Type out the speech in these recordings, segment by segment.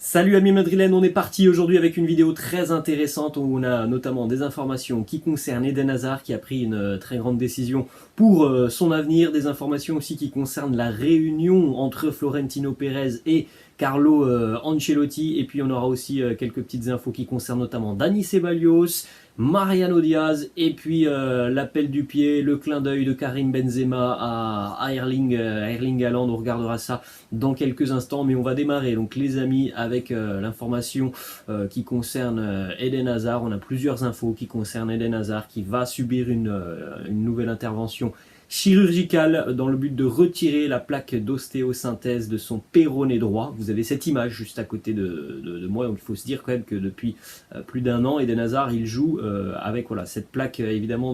Salut amis madrilènes, on est parti aujourd'hui avec une vidéo très intéressante où on a notamment des informations qui concernent Eden Hazard qui a pris une très grande décision pour son avenir, des informations aussi qui concernent la réunion entre Florentino Pérez et Carlo Ancelotti, et puis on aura aussi quelques petites infos qui concernent notamment Dani Ceballos, Mariano Diaz, et puis l'appel du pied, le clin d'œil de Karim Benzema à Erling Haaland. On regardera ça dans quelques instants, mais on va démarrer donc les amis avec l'information qui concerne Eden Hazard. On a plusieurs infos qui concernent Eden Hazard qui va subir une nouvelle intervention chirurgicale dans le but de retirer la plaque d'ostéosynthèse de son péroné droit. Vous avez cette image juste à côté de moi, donc il faut se dire quand même que depuis plus d'un an, Eden Hazard il joue avec voilà, cette plaque évidemment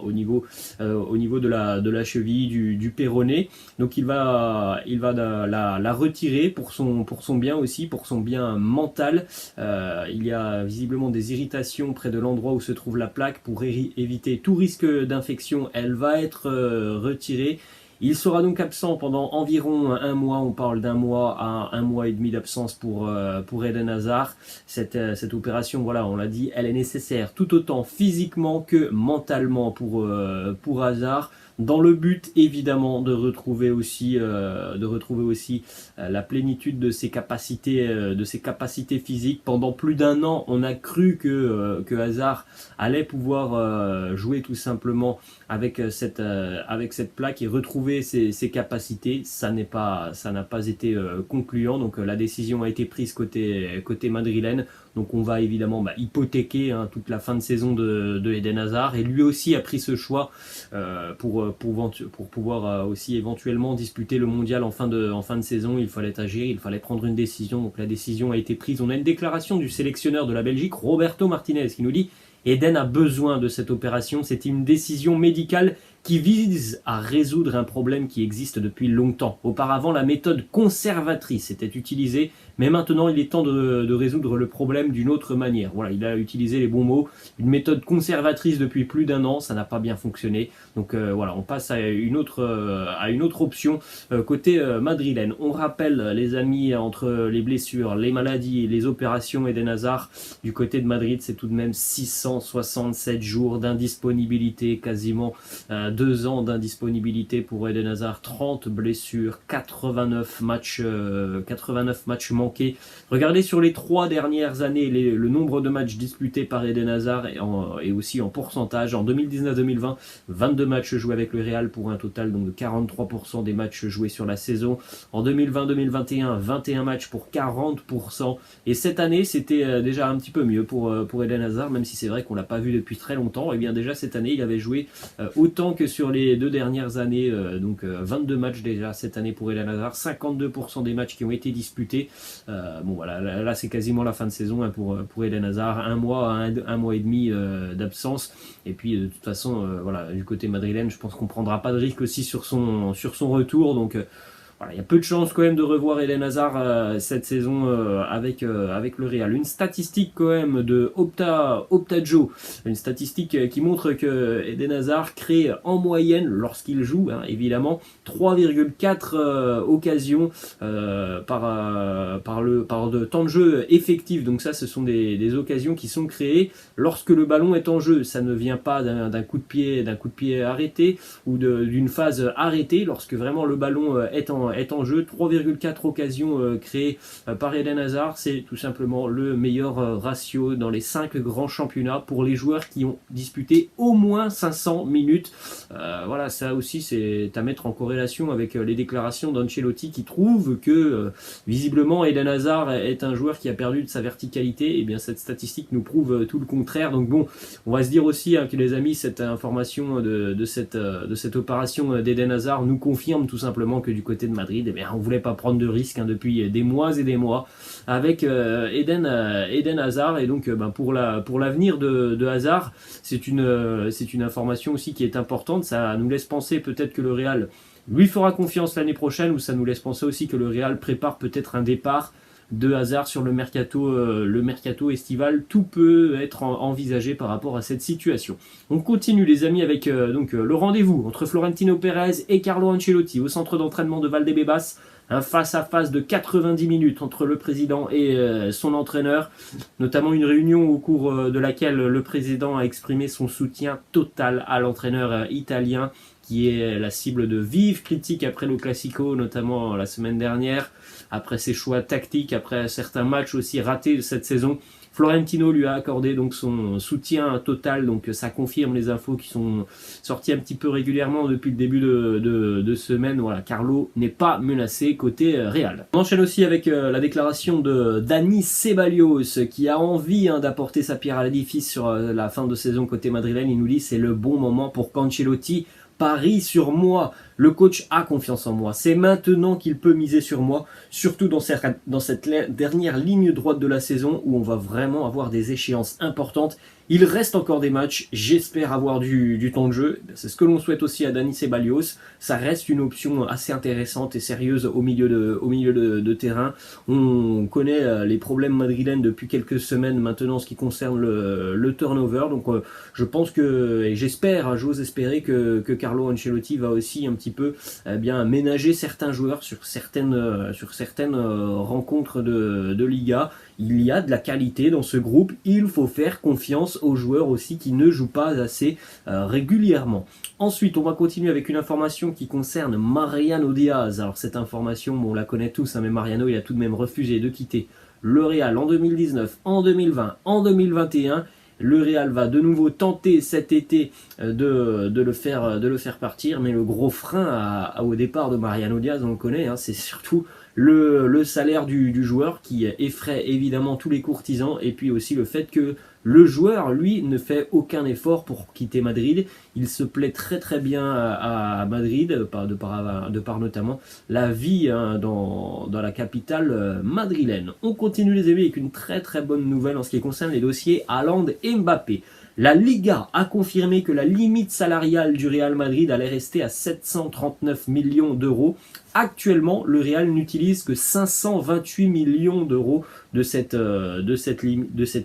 au niveau de la cheville, du péroné. Donc il va la retirer pour son bien aussi, pour son bien mental. Il y a visiblement des irritations près de l'endroit où se trouve la plaque. Pour éviter tout risque d'infection, elle va être retirée. Il sera donc absent pendant environ un mois. On parle d'un mois à un mois et demi d'absence pour Eden Hazard. Cette opération, voilà, on l'a dit, elle est nécessaire tout autant physiquement que mentalement pour Hazard, dans le but évidemment de retrouver aussi la plénitude de ses capacités physiques. Pendant plus d'un an, on a cru que Hazard allait pouvoir jouer tout simplement avec cette plaque et retrouver ses capacités. Ça n'a pas été concluant. Donc la décision a été prise côté madrilène. Donc on va évidemment hypothéquer toute la fin de saison de Eden Hazard, et lui aussi a pris ce choix pour pouvoir aussi éventuellement disputer le mondial en fin de saison. Il fallait agir, il fallait prendre une décision. Donc la décision a été prise. On a une déclaration du sélectionneur de la Belgique, Roberto Martinez, qui nous dit: Eden a besoin de cette opération, c'est une décision médicale qui vise à résoudre un problème qui existe depuis longtemps. Auparavant, la méthode conservatrice était utilisée, mais maintenant il est temps de résoudre le problème d'une autre manière. Voilà, il a utilisé les bons mots. Une méthode conservatrice depuis plus d'un an, ça n'a pas bien fonctionné. Donc voilà, on passe à une autre option côté madrilène. On rappelle les amis, entre les blessures, les maladies et les opérations, Eden Hazard du côté de Madrid, c'est tout de même 667 jours d'indisponibilité, quasiment 2 ans d'indisponibilité pour Eden Hazard, 30 blessures, 89 matchs manqués. Regardez sur les 3 dernières années le nombre de matchs disputés par Eden Hazard et aussi en pourcentage. En 2019-2020, 22 matchs joués avec le Real pour un total donc de 43% des matchs joués sur la saison. En 2020-2021, 21 matchs pour 40%. Et cette année, c'était déjà un petit peu mieux pour Eden Hazard, même si c'est vrai qu'on l'a pas vu depuis très longtemps. Et bien déjà cette année, il avait joué autant que sur les 2 dernières années, 22 matchs déjà cette année pour Eden Hazard, 52% des matchs qui ont été disputés. Bon voilà, là c'est quasiment la fin de saison pour Eden Hazard, un mois et demi d'absence. Et puis de toute façon, voilà, du côté madrilène, je pense qu'on prendra pas de risque aussi sur son retour. Donc voilà, il y a peu de chances quand même de revoir Eden Hazard cette saison avec le Real. Une statistique quand même de Optajo, une statistique qui montre que Eden Hazard crée en moyenne, lorsqu'il joue évidemment, 3,4 occasions par de temps de jeu effectif. Donc ça, ce sont des occasions qui sont créées lorsque le ballon est en jeu. Ça ne vient pas d'un coup de pied arrêté ou d'une phase arrêtée. Lorsque vraiment le ballon est en jeu, 3,4 occasions créées par Eden Hazard, c'est tout simplement le meilleur ratio dans les 5 grands championnats pour les joueurs qui ont disputé au moins 500 minutes. Voilà, ça aussi c'est à mettre en corrélation avec les déclarations d'Ancelotti, qui trouve que visiblement Eden Hazard est un joueur qui a perdu de sa verticalité. Et bien cette statistique nous prouve tout le contraire. Donc bon, on va se dire aussi que les amis, cette information de cette opération d'Eden Hazard nous confirme tout simplement que du côté de Madrid, eh bien, on ne voulait pas prendre de risques depuis des mois et des mois avec Eden Hazard. Et donc pour l'avenir de Hazard, c'est une information aussi qui est importante. Ça nous laisse penser peut-être que le Real lui fera confiance l'année prochaine, ou ça nous laisse penser aussi que le Real prépare peut-être un départ de Hazard sur le mercato estival. Tout peut être envisagé par rapport à cette situation. On continue les amis avec le rendez-vous entre Florentino Pérez et Carlo Ancelotti au centre d'entraînement de Valdebebas. un face-à-face de 90 minutes entre le président et son entraîneur, notamment une réunion au cours de laquelle le président a exprimé son soutien total à l'entraîneur italien, qui est la cible de vives critiques après le Classico, notamment la semaine dernière, après ses choix tactiques, après certains matchs aussi ratés de cette saison. Florentino lui a accordé donc son soutien total, donc ça confirme les infos qui sont sorties un petit peu régulièrement depuis le début de semaine. Voilà, Carlo n'est pas menacé côté Real. On enchaîne aussi avec la déclaration de Dani Ceballos qui a envie d'apporter sa pierre à l'édifice sur la fin de saison côté madrilène. Il nous dit c'est le bon moment pour qu'Ancelotti parie sur moi. Le coach a confiance en moi. C'est maintenant qu'il peut miser sur moi, surtout dans cette dernière ligne droite de la saison où on va vraiment avoir des échéances importantes. Il reste encore des matchs, j'espère avoir du temps de jeu. C'est ce que l'on souhaite aussi à Dani Ceballos. Ça reste une option assez intéressante et sérieuse au milieu de terrain. On connaît les problèmes madrilènes depuis quelques semaines maintenant en ce qui concerne le turnover. Donc je pense que, et j'espère, j'ose espérer que Carlo Ancelotti va aussi un petit peu ménager certains joueurs sur certaines rencontres de Liga. Il y a de la qualité dans ce groupe, il faut faire confiance aux joueurs aussi qui ne jouent pas assez régulièrement. Ensuite, on va continuer avec une information qui concerne Mariano Diaz. Alors cette information, on la connaît tous, mais Mariano il a tout de même refusé de quitter le Real en 2019, en 2020, en 2021. Le Real va de nouveau tenter cet été de le faire partir, mais le gros frein au départ de Mariano Diaz, on le connaît, c'est surtout le salaire du joueur qui effraie évidemment tous les courtisans, et puis aussi le fait que le joueur, lui, ne fait aucun effort pour quitter Madrid. Il se plaît très très bien à Madrid, de par notamment la vie dans la capitale madrilène. On continue les amis avec une très très bonne nouvelle en ce qui concerne les dossiers Haaland et Mbappé. La Liga a confirmé que la limite salariale du Real Madrid allait rester à 739 millions d'euros. Actuellement, le Real n'utilise que 528 millions d'euros de cette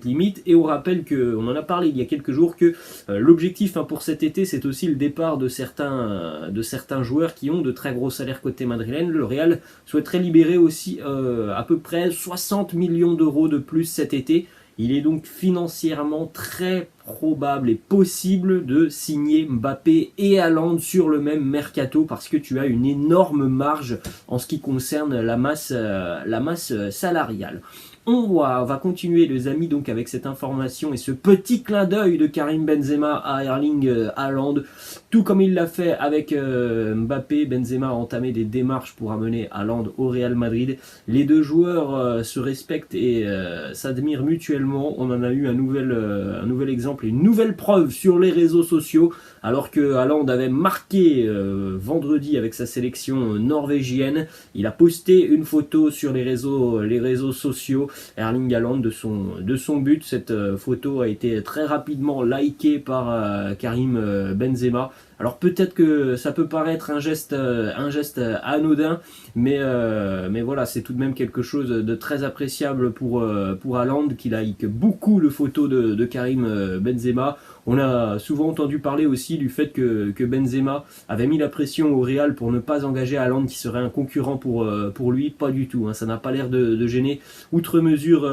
limite. Et on rappelle qu'on en a parlé il y a quelques jours que l'objectif pour cet été, c'est aussi le départ de certains joueurs qui ont de très gros salaires côté madrilène. Le Real souhaiterait libérer aussi à peu près 60 millions d'euros de plus cet été. Il est donc financièrement très probable et possible de signer Mbappé et Haaland sur le même mercato parce que tu as une énorme marge en ce qui concerne la masse salariale. On va continuer les amis donc avec cette information et ce petit clin d'œil de Karim Benzema à Erling Haaland. Tout comme il l'a fait avec Mbappé, Benzema a entamé des démarches pour amener Haaland au Real Madrid. Les deux joueurs se respectent et s'admirent mutuellement. On en a eu un nouvel exemple et une nouvelle preuve sur les réseaux sociaux alors que Haaland avait marqué vendredi avec sa sélection norvégienne. Il a posté une photo sur les réseaux sociaux Erling Haaland de son but. Cette photo a été très rapidement likée par Karim Benzema. Alors peut-être que ça peut paraître un geste anodin, mais voilà, c'est tout de même quelque chose de très appréciable pour Haaland qui like beaucoup de photos de Karim Benzema. On a souvent entendu parler aussi du fait que Benzema avait mis la pression au Real pour ne pas engager Haaland qui serait un concurrent pour lui. Pas du tout, ça n'a pas l'air de gêner outre mesure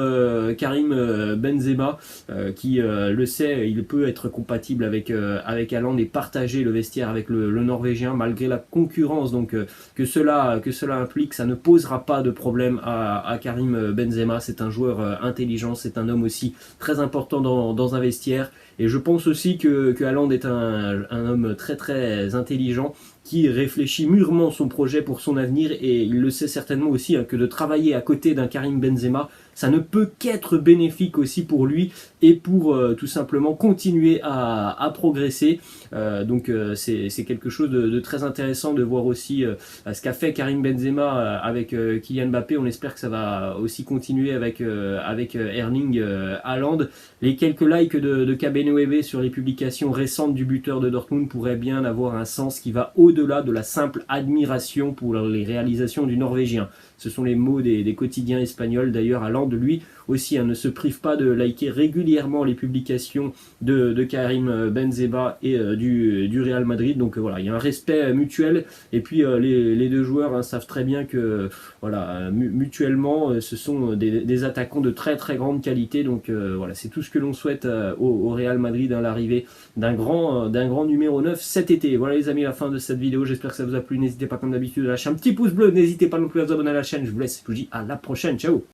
Karim Benzema qui le sait, il peut être compatible avec Haaland et partager le vestiaire avec le Norvégien malgré la concurrence donc que cela implique. Ça ne posera pas de problème à Karim Benzema. C'est un joueur intelligent, c'est un homme aussi très important dans un vestiaire. Et je pense aussi que Haaland est un homme très très intelligent qui réfléchit mûrement son projet pour son avenir et il le sait certainement aussi que de travailler à côté d'un Karim Benzema, ça ne peut qu'être bénéfique aussi pour lui et pour tout simplement continuer à progresser. Donc c'est quelque chose de très intéressant de voir aussi ce qu'a fait Karim Benzema avec Kylian Mbappé. On espère que ça va aussi continuer avec Erling Haaland. Les quelques likes de KB9 sur les publications récentes du buteur de Dortmund pourraient bien avoir un sens qui va au au-delà de la simple admiration pour les réalisations du Norvégien. Ce sont les mots des quotidiens espagnols d'ailleurs, allant de lui aussi, ne se prive pas de liker régulièrement les publications de Karim Benzema et du Real Madrid. Donc voilà, il y a un respect mutuel, et puis les deux joueurs savent très bien que voilà, mutuellement ce sont des attaquants de très très grande qualité. Donc voilà, c'est tout ce que l'on souhaite au Real Madrid, l'arrivée d'un grand numéro 9 cet été. Voilà les amis, la fin de cette vidéo, j'espère que ça vous a plu. N'hésitez pas comme d'habitude à lâcher un petit pouce bleu, n'hésitez pas non plus à vous abonner à la chaîne. Je vous laisse, je vous dis à la prochaine, ciao.